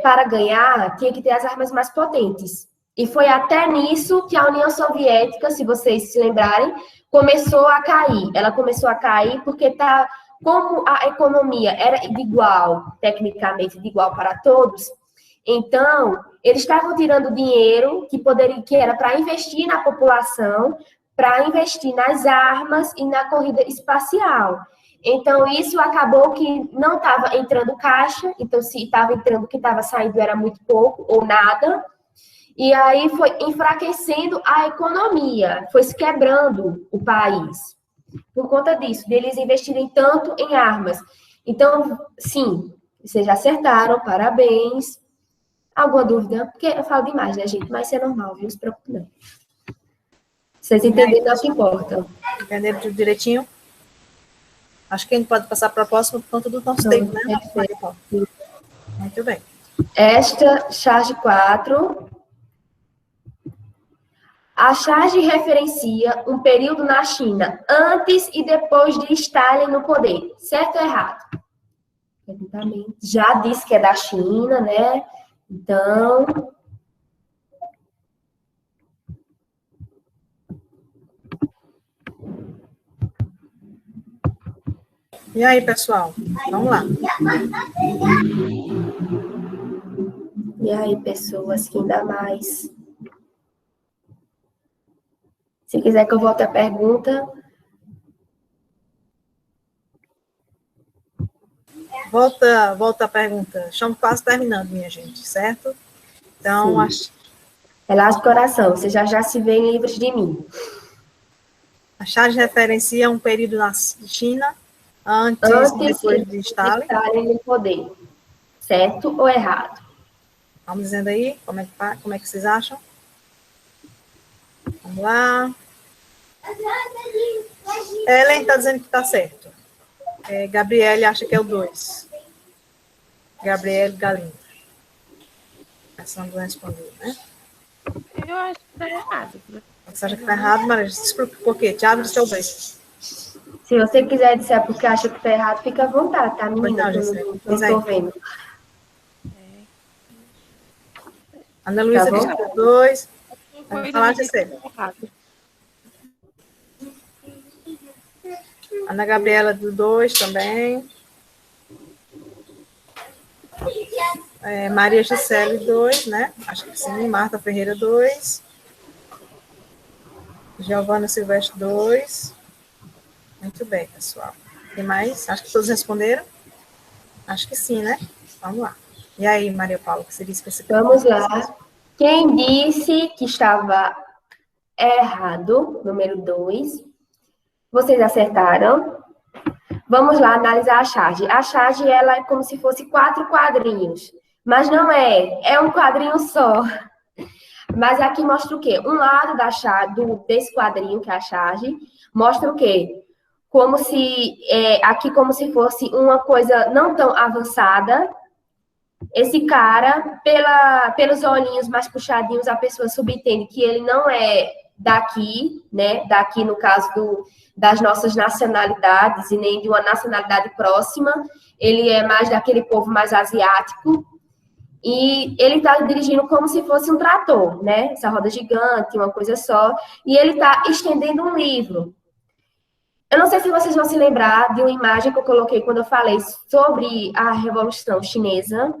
para ganhar, tinha que ter as armas mais potentes. E foi até nisso que a União Soviética, se vocês se lembrarem, começou a cair. Ela começou a cair porque como a economia era tecnicamente igual para todos, então eles estavam tirando dinheiro que era para investir na população, para investir nas armas e na corrida espacial. Então, isso acabou que não estava entrando caixa, então se estava entrando, o que estava saindo era muito pouco ou nada. E aí foi enfraquecendo a economia, foi se quebrando o país. por conta disso, deles investirem tanto em armas. Então, sim, vocês já acertaram, parabéns. Alguma dúvida? Porque eu falo demais, né, gente? Mas isso é normal, viu? Não se preocupe, não. Vocês entenderam é o que importa. Entenderam tudo direitinho? Acho que a gente pode passar para a próxima por conta do nosso tempo, né? Perfeito. Muito bem. Esta charge 4. A charge referencia um período na China antes e depois de Stalin no poder. Certo ou errado? Já disse que é da China, né? Então... E aí, pessoal? Vamos lá. E aí, pessoas, que ainda mais... Se quiser que eu volte a pergunta... Volta a pergunta. Estamos quase terminando, minha gente, certo? Então, Relaxa o coração, você já se vê livres de mim. A charge referencia um período na China antes e depois de Stalin. No poder. Certo ou errado? Vamos dizendo aí, como é que vocês acham? Vamos lá. Ellen está dizendo que está certo. Gabriele acha que é o 2. Gabriele Galindo. Essa não vou responder, né? Eu acho que tá errado. Você acha que está errado, Maria? Explica por quê. Tiago disse que é o 2. Se você quiser dizer porque acha que está errado, fica à vontade, tá, menina? Não, não estou vendo. Ana Luísa disse que é o 2. Vamos falar de você. Ana Gabriela do 2 também. Maria Gisele 2, né? Acho que sim. Marta Ferreira 2. Giovana Silvestre 2. Muito bem, pessoal. Tem mais? Acho que todos responderam? Acho que sim, né? Vamos lá. E aí, Maria Paula, o que você disse? Vamos lá. Quem disse que estava errado, número 2? Vocês acertaram? Vamos lá analisar a charge. A charge, ela é como se fosse 4 quadrinhos. Mas não é. É um quadrinho só. Mas aqui mostra o quê? Um lado da charge, desse quadrinho, que é a charge, mostra o quê? Como se... aqui como se fosse uma coisa não tão avançada. Esse cara, pelos olhinhos mais puxadinhos, a pessoa subentende que ele não é daqui, né? Daqui, no caso das nossas nacionalidades, e nem de uma nacionalidade próxima. Ele é mais daquele povo mais asiático. E ele está dirigindo como se fosse um trator, né? Essa roda gigante, uma coisa só. E ele está estendendo um livro. Eu não sei se vocês vão se lembrar de uma imagem que eu coloquei quando eu falei sobre a Revolução Chinesa,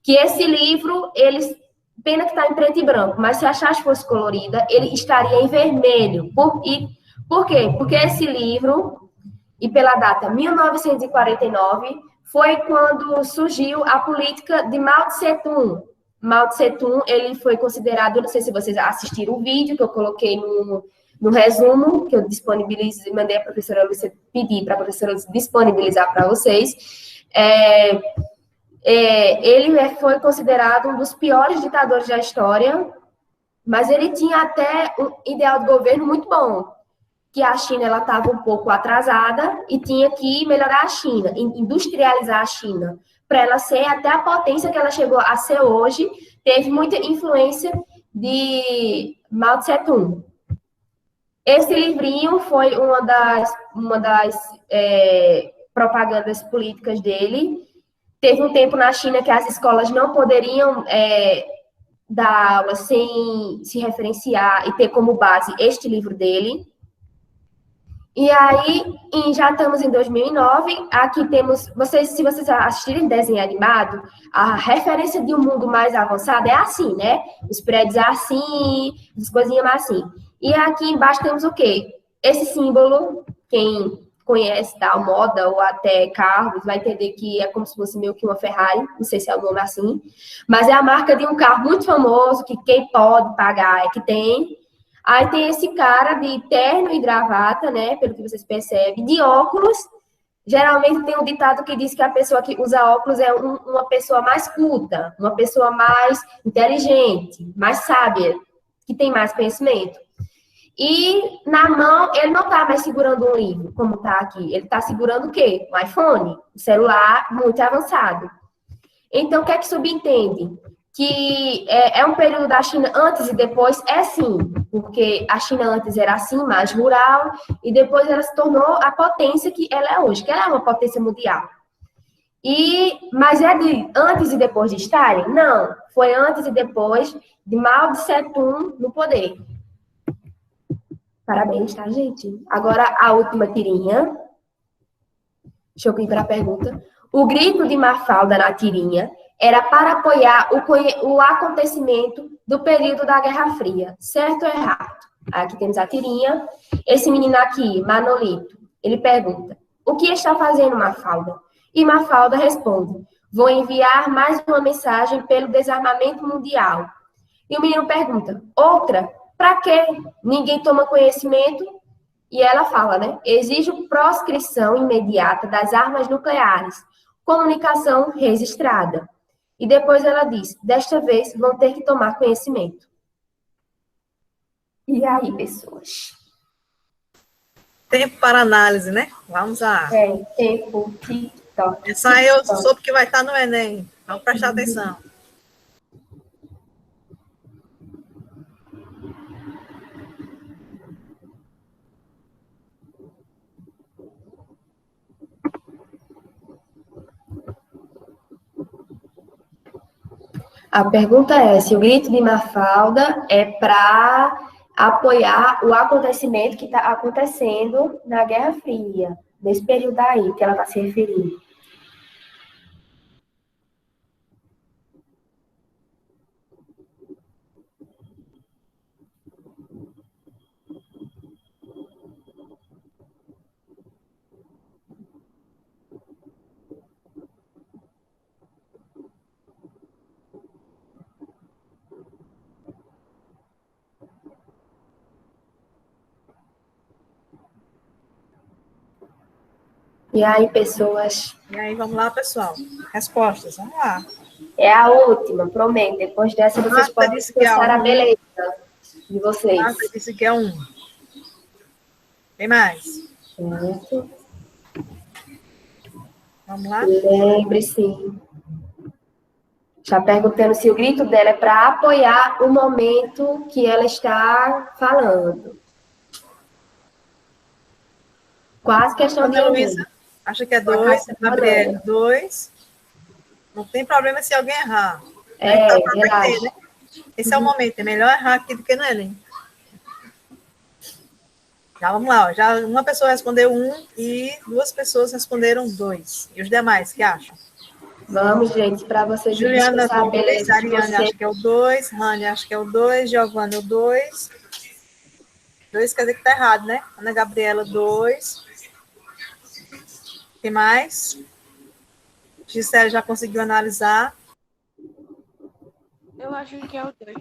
que esse livro, pena que está em preto e branco, mas se a charge fosse colorida, ele estaria em vermelho. Por quê? Porque esse livro, e pela data 1949, foi quando surgiu a política de Mao Tse-tung. Mao Tse-tung, ele foi considerado, não sei se vocês assistiram o vídeo que eu coloquei no resumo, que eu disponibilizei, mandei a professora Lúcia pedir para a professora disponibilizar para vocês. Ele foi considerado um dos piores ditadores da história, mas ele tinha até um ideal de governo muito bom, que a China ela estava um pouco atrasada e tinha que melhorar a China, industrializar a China, para ela ser até a potência que ela chegou a ser hoje, teve muita influência de Mao Tse-tung. Esse livrinho foi uma das propagandas políticas dele. Teve um tempo na China que as escolas não poderiam dar aula sem se referenciar e ter como base este livro dele. E aí, já estamos em 2009, aqui temos, se vocês assistirem desenho animado, a referência de um mundo mais avançado é assim, né? Os prédios assim, as coisinhas mais assim. E aqui embaixo temos o quê? Esse símbolo, quem conhece da moda ou até carros, vai entender que é como se fosse meio que uma Ferrari, não sei se é o nome assim, mas é a marca de um carro muito famoso, que quem pode pagar é que tem. Aí tem esse cara de terno e gravata, né? Pelo que vocês percebem, de óculos. Geralmente tem um ditado que diz que a pessoa que usa óculos é uma pessoa mais culta, uma pessoa mais inteligente, mais sábia, que tem mais conhecimento. E na mão, ele não está mais segurando um livro, como está aqui. Ele está segurando o quê? Um iPhone, um celular muito avançado. Então, o que é que subentende? Que é um período da China antes e depois? É sim, porque a China antes era assim, mais rural, e depois ela se tornou a potência que ela é hoje, que ela é uma potência mundial. Mas é de antes e depois de Stalin? Não, foi antes e depois de Mao Tse-tung no poder. Parabéns, tá, gente? Agora, a última tirinha. Deixa eu ir para a pergunta. O grito de Mafalda na tirinha era para apoiar o acontecimento do período da Guerra Fria. Certo ou errado? Aqui temos a tirinha. Esse menino aqui, Manolito, ele pergunta: o que está fazendo, Mafalda? E Mafalda responde: vou enviar mais uma mensagem pelo desarmamento mundial. E o menino pergunta: outra? Para quê? Ninguém toma conhecimento? E ela fala, né? Exijo proscrição imediata das armas nucleares, comunicação registrada. E depois ela diz: desta vez vão ter que tomar conhecimento. E aí, pessoas? Tempo para análise, né? Vamos lá. Tempo, TikTok. Essa aí eu soube que vai estar no Enem. Vamos prestar atenção. A pergunta é se o grito de Mafalda é para apoiar o acontecimento que está acontecendo na Guerra Fria, nesse período aí que ela está se referindo. E aí, pessoas? E aí, vamos lá, pessoal. Respostas, vamos lá. É a última, prometo. Depois dessa, vocês podem descansar a beleza de vocês. Marta disse que é 1. Tem mais? Certo. Vamos lá? Lembre-se. Já perguntando se o grito dela é para apoiar o momento que ela está falando. Quase questão de Luísa, acha que é 2. Gabriela, 2. Não tem problema se alguém errar. Relaxa. Né? Esse é o momento. É melhor errar aqui do que no Enem. Já vamos lá. Ó. Já uma pessoa respondeu 1 e 2 pessoas responderam 2. E os demais, que acham? Vamos, gente, para vocês Juliana, descansar a beleza de Ariane, vocês. acho que é o 2. Rania, acho que é o 2. Giovana, o 2. 2 quer dizer que está errado, né? Ana Gabriela, 2. Tem mais? Gisele já conseguiu analisar? Eu acho que é o 2.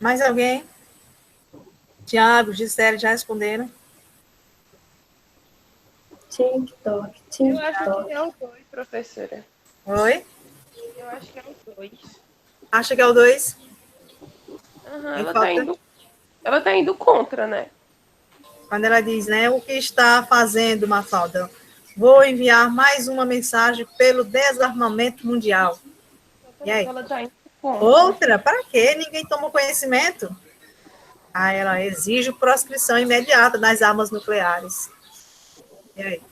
Mais alguém? Tiago, Gisele, já responderam? TikTok, Eu acho TikTok. que é o 2, professora. Oi? Eu acho que é o 2. Acha que é o 2? Ela tá indo contra, né? Quando ela diz, né, o que está fazendo, Mafalda? Vou enviar mais uma mensagem pelo desarmamento mundial. E aí? Ela tá indo contra. Outra? Para quê? Ninguém tomou conhecimento. Ah, ela exige proscrição imediata das armas nucleares. E aí?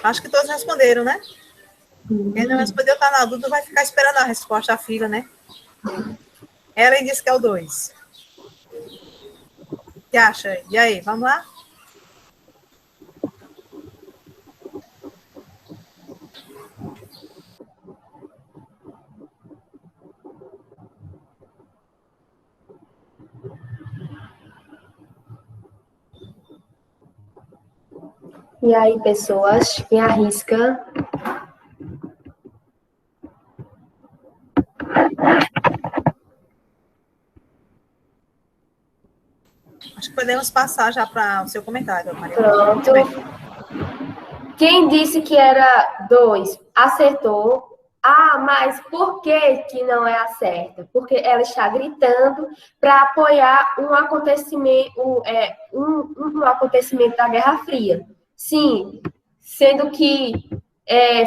Acho que todos responderam, né? Quem não respondeu está na dúvida, vai ficar esperando a resposta da fila, né? Ela disse que é o 2. O que acha? E aí, vamos lá? E aí, pessoas, quem arrisca? Acho que podemos passar já para o seu comentário, Maria. Pronto. Quem disse que era 2 acertou. Ah, mas por que que não é a certa? Porque ela está gritando para apoiar um acontecimento, um acontecimento da Guerra Fria. Sim, sendo que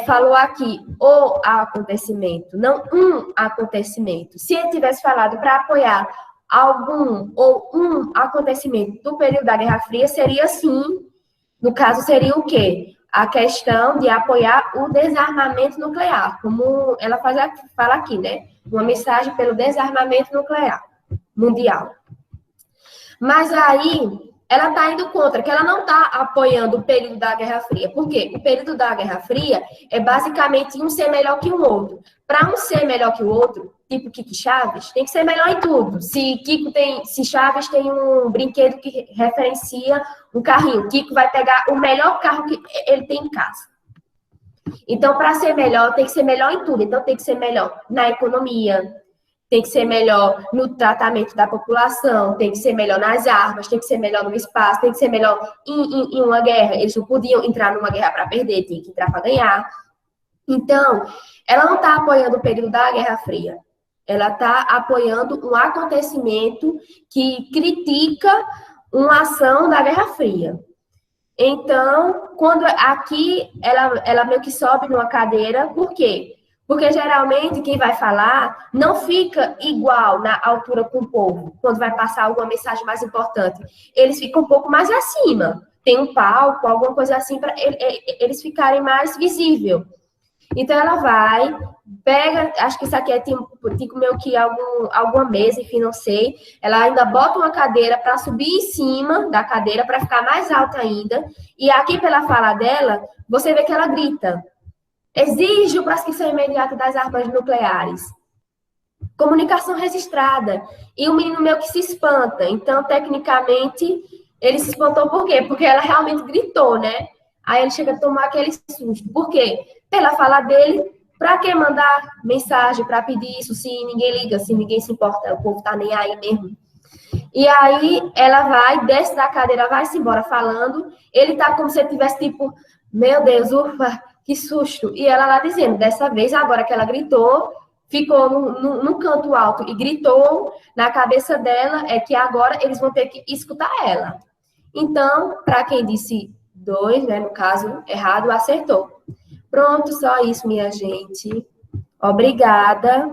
falou aqui o acontecimento, não um acontecimento. Se ele tivesse falado para apoiar algum ou um acontecimento do período da Guerra Fria, seria sim, no caso, seria o quê? A questão de apoiar o desarmamento nuclear, como ela fala aqui, né? Uma mensagem pelo desarmamento nuclear mundial. Mas aí, ela está indo contra, que ela não está apoiando o período da Guerra Fria. Por quê? O período da Guerra Fria é basicamente um ser melhor que o outro. Para um ser melhor que o outro, tipo Kiko Chaves, tem que ser melhor em tudo. Se Chaves tem um brinquedo que referencia um carrinho, Kiko vai pegar o melhor carro que ele tem em casa. Então, para ser melhor, tem que ser melhor em tudo. Então, tem que ser melhor na economia, tem que ser melhor no tratamento da população, tem que ser melhor nas armas, tem que ser melhor no espaço, tem que ser melhor em uma guerra. Eles não podiam entrar numa guerra para perder, tem que entrar para ganhar. Então, ela não está apoiando o período da Guerra Fria. Ela está apoiando um acontecimento que critica uma ação da Guerra Fria. Então, quando aqui ela meio que sobe numa cadeira, por quê? Porque geralmente quem vai falar não fica igual na altura com o povo, quando vai passar alguma mensagem mais importante. Eles ficam um pouco mais acima. Tem um palco, alguma coisa assim, para eles ficarem mais visíveis. Então, ela vai, pega, acho que isso aqui é tipo meio que alguma mesa, enfim, não sei. Ela ainda bota uma cadeira para subir em cima da cadeira, para ficar mais alta ainda. E aqui, pela fala dela, você vê que ela grita: exige o proscrição imediata das armas nucleares. Comunicação registrada. E o menino meio que se espanta. Então, tecnicamente, ele se espantou por quê? Porque ela realmente gritou, né? Aí ele chega a tomar aquele susto. Por quê? Pela fala dele, para que mandar mensagem para pedir isso, se ninguém liga, se ninguém se importa, o povo tá nem aí mesmo. E aí ela vai, desce da cadeira, vai-se embora falando. Ele tá como se ele tivesse tipo, meu Deus, ufa, que susto. E ela lá dizendo, dessa vez, agora que ela gritou, ficou no canto alto e gritou, na cabeça dela é que agora eles vão ter que escutar ela. Então, para quem disse 2, né, no caso, errado, acertou. Pronto, só isso, minha gente. Obrigada.